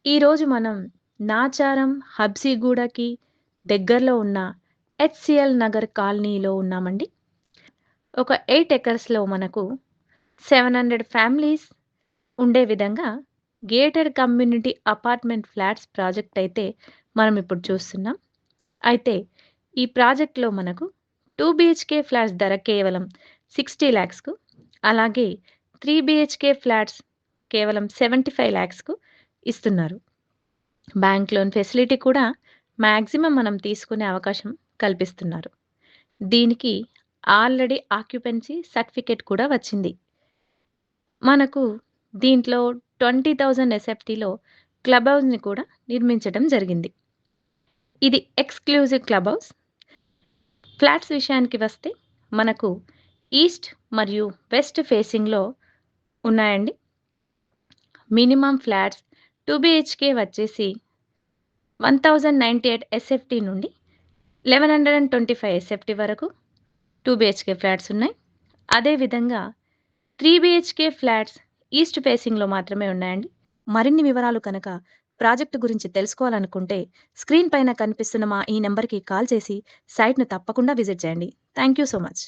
ఈరోజు మనం నాచారం, హబ్సిగూడకి దగ్గరలో ఉన్న హెచ్‌సీఎల్ నగర్ కాలనీలో ఉన్నామండి. ఒక 8 ఎకర్స్‌లో మనకు 700 ఫ్యామిలీస్ ఉండే విధంగా gated community apartment flats project అయితే మనం ఇప్పుడు చూస్తున్నాం. అయితే ఈ ప్రాజెక్ట్‌లో మనకు 2 బీహెచ్‌కే ఫ్లాట్స్ ధర కేవలం 60,00,000కు, అలాగే 3 బీహెచ్‌కే ఫ్లాట్స్ కేవలం 75,00,000కు ఇస్తున్నారు. బ్యాంక్ లోన్ ఫెసిలిటీ కూడా మాక్సిమం మనం తీసుకునే అవకాశం కల్పిస్తున్నారు. దీనికి ఆల్రెడీ ఆక్యుపెన్సీ సర్టిఫికేట్ కూడా వచ్చింది. మనకు దీంట్లో 20,000 ఎస్ఎఫ్టీలో క్లబ్ హౌస్‌ని కూడా నిర్మించడం జరిగింది. ఇది ఎక్స్‌క్లూజివ్ క్లబ్ హౌస్. ఫ్లాట్స్ విషయానికి వస్తే మనకు ఈస్ట్ మరియు వెస్ట్ ఫేసింగ్‌లో ఉన్నాయండి. మినిమమ్ ఫ్లాట్స్ 2 బీహెచ్‌కే వచ్చేసి 1098 ఎస్ఎఫ్టీ నుండి 1125 ఎస్ఎఫ్టీ వరకు 2 బీహెచ్‌కే ఫ్లాట్స్ ఉన్నాయి. అదే విధంగా 3 బీహెచ్‌కే ఫ్లాట్స్ ఈస్ట్ ఫేసింగ్‌లో మాత్రమే ఉన్నాయండి. మరిన్ని వివరాలు కనుక ప్రాజెక్ట్ గురించి తెలుసుకోవాలనుకుంటే స్క్రీన్ పైన కనిపిస్తున్న మా ఈ నంబర్‌కి కాల్ చేసి సైట్‌ను తప్పకుండా విజిట్ చేయండి. Thank you so much.